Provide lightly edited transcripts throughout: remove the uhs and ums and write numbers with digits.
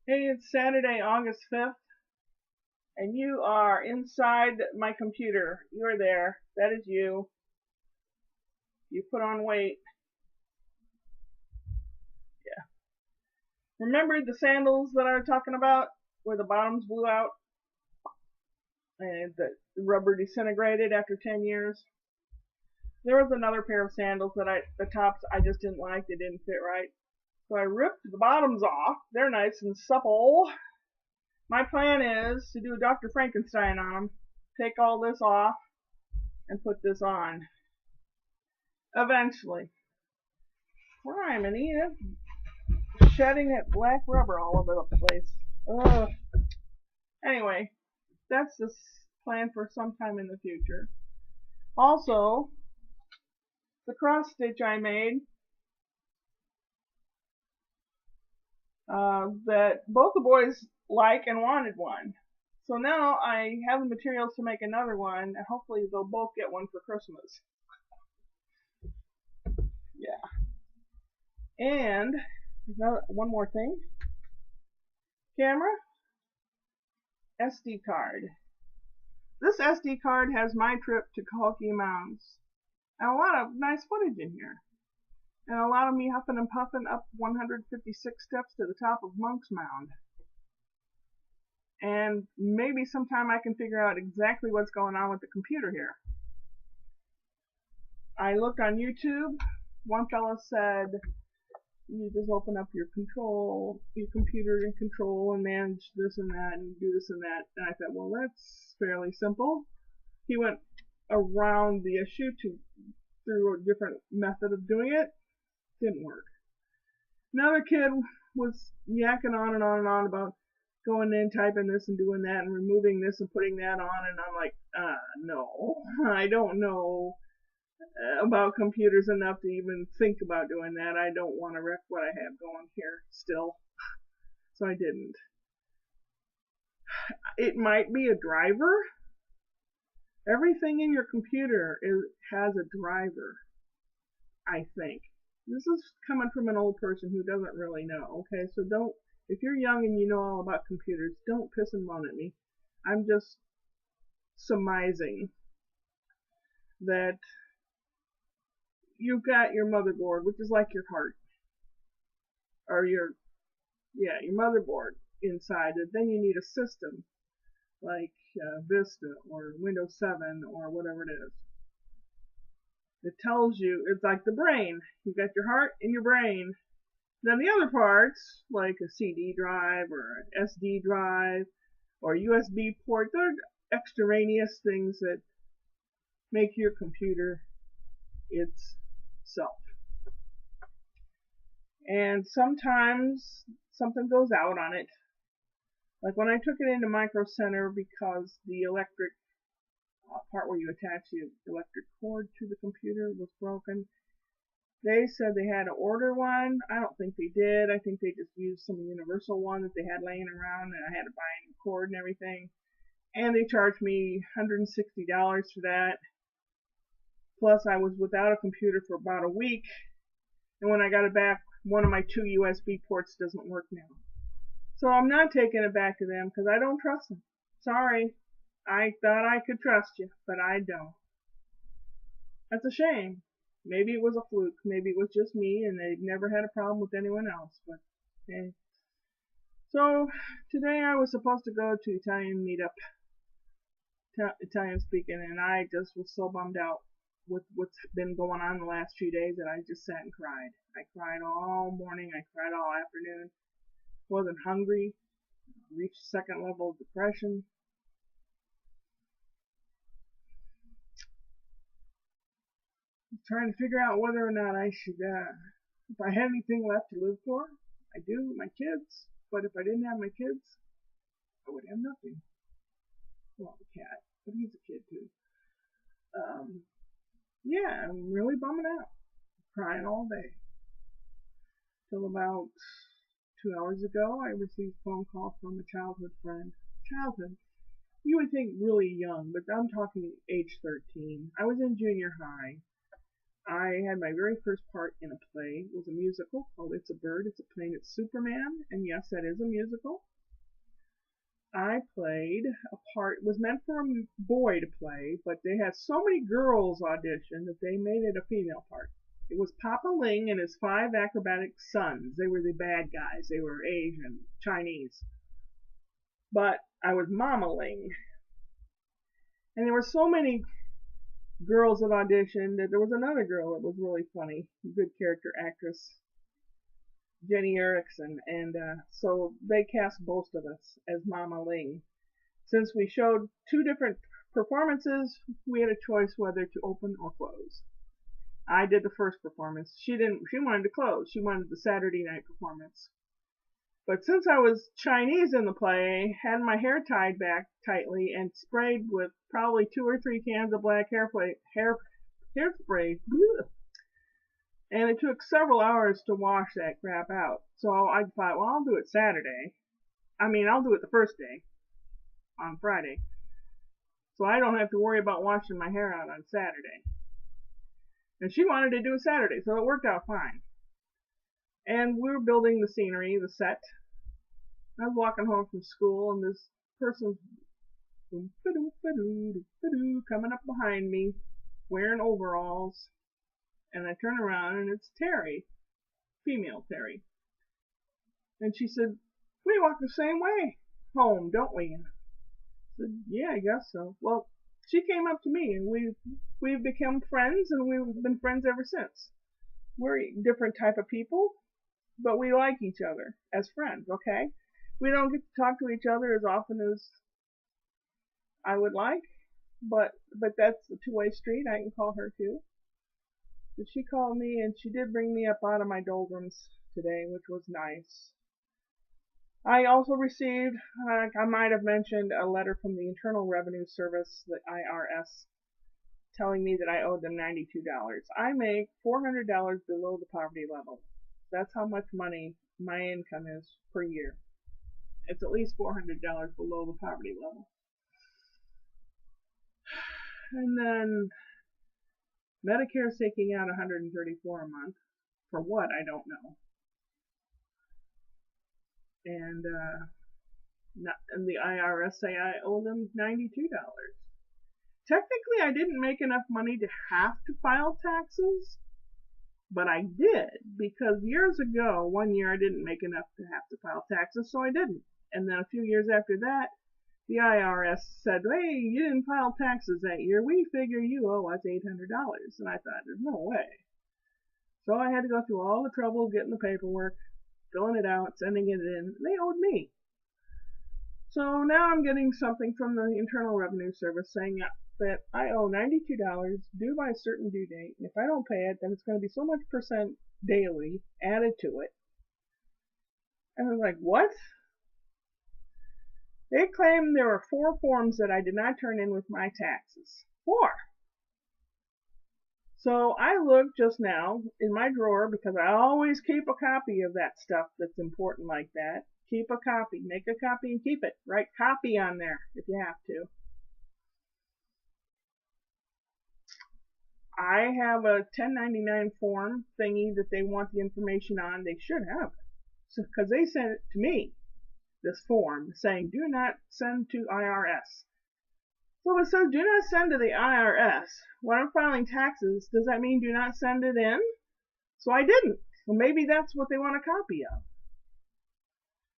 Hey, it's Saturday, August 5th, and you are inside my computer. You're there. That is you. You put on weight. Yeah. Remember the sandals that I was talking about where the bottoms blew out and the rubber disintegrated after 10 years? There was another pair of sandals the tops I just didn't like. They didn't fit right. So I ripped the bottoms off. They're nice and supple. My plan is to do a Dr. Frankenstein on them. Take all this off and put this on. Eventually. Criminy, shedding that black rubber all over the place. Ugh. Anyway, that's the plan for sometime in the future. Also, the cross stitch I made, that both the boys like and wanted one. So now I have the materials to make another one, and hopefully they'll both get one for Christmas. Yeah. And one more thing. Camera, SD card. This SD card has my trip to Cahokia Mounds and a lot of nice footage in here. And a lot of me huffing and puffing up 156 steps to the top of Monk's Mound. And maybe sometime I can figure out exactly what's going on with the computer here. I looked on YouTube. One fellow said you just open up your computer and control and manage this and that and do this and that. And I thought, well, that's fairly simple. He went around the issue through a different method of doing it. Didn't work. Another kid was yakking on and on and on about going in, typing this and doing that and removing this and putting that on, and I'm like, no, I don't know about computers enough to even think about doing that. I don't want to wreck what I have going here still. So I didn't. It might be a driver. Everything in your computer has a driver, I think. This is coming from an old person who doesn't really know, okay? So don't, if you're young and you know all about computers, don't piss and moan at me. I'm just surmising that you've got your motherboard, which is like your heart, or your motherboard inside, and then you need a system like Vista or Windows 7 or whatever it is. It tells you, it's like the brain. You've got your heart and your brain. Then the other parts, like a CD drive or an SD drive or a USB port, they're extraneous things that make your computer itself. And sometimes something goes out on it. Like when I took it into Micro Center because the electric part where you attach the electric cord to the computer was broken, they said they had to order one. I don't think they did. I think they just used some universal one that they had laying around, and I had to buy a new cord and everything. And they charged me $160 for that. Plus, I was without a computer for about a week, and when I got it back, one of my 2 USB ports doesn't work now. So I'm not taking it back to them because I don't trust them. Sorry. I thought I could trust you, but I don't. That's a shame. Maybe it was a fluke. Maybe it was just me and they've never had a problem with anyone else. But hey. So today I was supposed to go to Italian meetup, Italian speaking, and I just was so bummed out with what's been going on the last few days that I just sat and cried. I cried all morning. I cried all afternoon. Wasn't hungry. Reached second level of depression. Trying to figure out whether or not I should, if I had anything left to live for. I do, my kids. But if I didn't have my kids, I would have nothing. Well, the cat, but he's a kid too. Yeah, I'm really bumming out. Crying all day. Till about 2 hours ago, I received a phone call from a childhood friend. Childhood. You would think really young, but I'm talking age 13. I was in junior high. I had my very first part in a play. It was a musical called It's a Bird, It's a Plane, It's Superman. And yes, that is a musical. I played a part, it was meant for a boy to play, but they had so many girls audition that they made it a female part. It was Papa Ling and his 5 acrobatic sons. They were the bad guys. They were Asian, Chinese. But I was Mama Ling. And there were so many girls that auditioned that there was another girl that was really funny, good character actress, Jenny Erickson, and so they cast both of us as Mama Ling. Since we showed 2 different performances, we had a choice whether to open or close. I did the first performance. She didn't. She wanted to close. She wanted the Saturday night performance. But since I was Chinese in the play, had my hair tied back tightly and sprayed with probably 2 or 3 cans of black hairspray, and it took several hours to wash that crap out. So I thought, well, I'll do it Saturday. I'll do it the first day, on Friday. So I don't have to worry about washing my hair out on Saturday. And she wanted to do it Saturday, so it worked out fine. And we were building the scenery, the set. I was walking home from school, and this person's coming up behind me, wearing overalls. And I turn around, and it's Terry, female Terry. And she said, "We walk the same way home, don't we?" And I said, "Yeah, I guess so." Well, she came up to me, and we've become friends, and we've been friends ever since. We're different type of people, but we like each other as friends, okay? We don't get to talk to each other as often as I would like, but that's a two-way street. I can call her too. But she called me, and she did bring me up out of my doldrums today, which was nice. I also received, I might have mentioned, a letter from the Internal Revenue Service, the IRS, telling me that I owed them $92. I make $400 below the poverty level. That's how much money my income is per year. It's at least $400 below the poverty level. And then Medicare is taking out $134 a month. For what, I don't know. And the IRS say I owe them $92. Technically, I didn't make enough money to have to file taxes, but I did, because years ago, one year I didn't make enough to have to file taxes, so I didn't. And then a few years after that, the IRS said, "Hey, you didn't file taxes that year. We figure you owe us $800. And I thought, there's no way. So I had to go through all the trouble of getting the paperwork, filling it out, sending it in. They owed me. So now I'm getting something from the Internal Revenue Service saying that I owe $92 due by a certain due date. And if I don't pay it, then it's going to be so much percent daily added to it. And I was like, what? They claim there were 4 forms that I did not turn in with my taxes. 4. So I looked just now in my drawer, because I always keep a copy of that stuff that's important like that. Keep a copy. Make a copy and keep it. Write copy on there if you have to. I have a 1099 form thingy that they want the information on. They should have it. So, because they sent it to me, this form, saying do not send to IRS. So it says do not send to the IRS. When I'm filing taxes, does that mean do not send it in? So I didn't. Well, maybe that's what they want a copy of.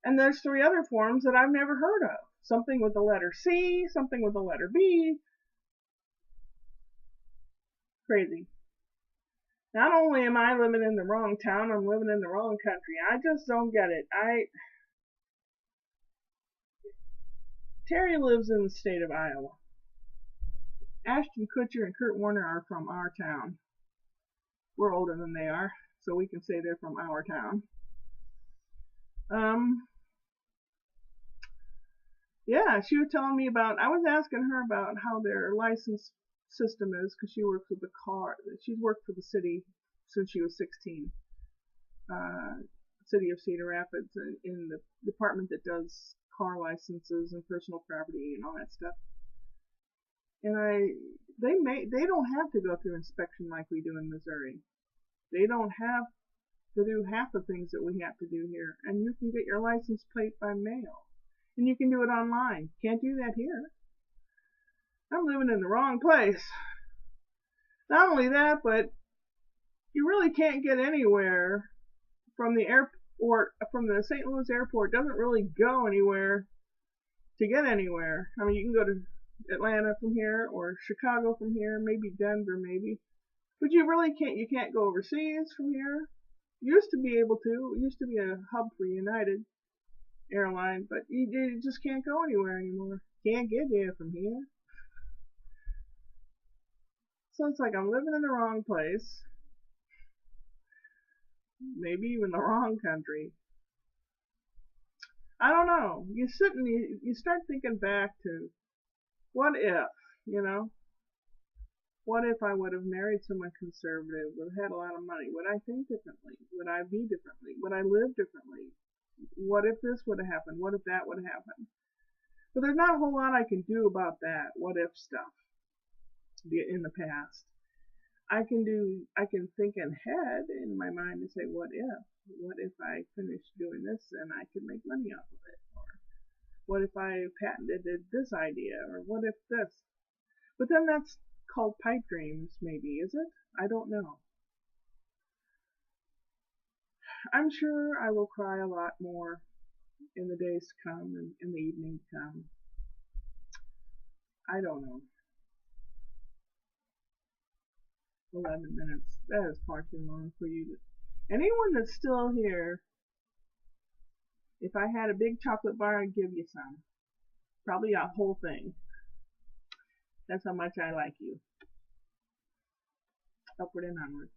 And there's 3 other forms that I've never heard of. Something with the letter C, something with the letter B. Crazy. Not only am I living in the wrong town, I'm living in the wrong country. I just don't get it. Terry lives in the state of Iowa. Ashton Kutcher and Kurt Warner are from our town. We're older than they are, so we can say they're from our town. Yeah, she was telling me about, I was asking her about how their license system is, because she works with the car. She's worked for the city since she was 16. City of Cedar Rapids, in the department that does car licenses and personal property and all that stuff. And they don't have to go through inspection like we do in Missouri. They don't have to do half the things that we have to do here. And you can get your license plate by mail. And you can do it online. Can't do that here. I'm living in the wrong place. Not only that, but you really can't get anywhere from the airport, from the St. Louis airport. Doesn't really go anywhere to get anywhere. I mean, you can go to Atlanta from here, or Chicago from here, maybe Denver, maybe. But you really can't. You can't go overseas from here. You used to be able to. It used to be a hub for United Airlines, but you just can't go anywhere anymore. Can't get there from here. So it's like I'm living in the wrong place. Maybe even the wrong country. I don't know. You sit and you start thinking back to, what if, what if I would have married someone conservative, would have had a lot of money? Would I think differently? Would I be differently? Would I live differently? What if this would have happened? What if that would have happened? But there's not a whole lot I can do about that what if stuff in the past. I can think ahead in my mind and say, what if I finished doing this and I could make money off of it? Or what if I patented this idea? Or what if this? But then that's called pipe dreams, maybe, is it? I don't know. I'm sure I will cry a lot more in the days to come and in the evening to come. I don't know. 11 minutes. That is far too long for you. Anyone that's still here, if I had a big chocolate bar, I'd give you some. Probably a whole thing. That's how much I like you. Upward and onward.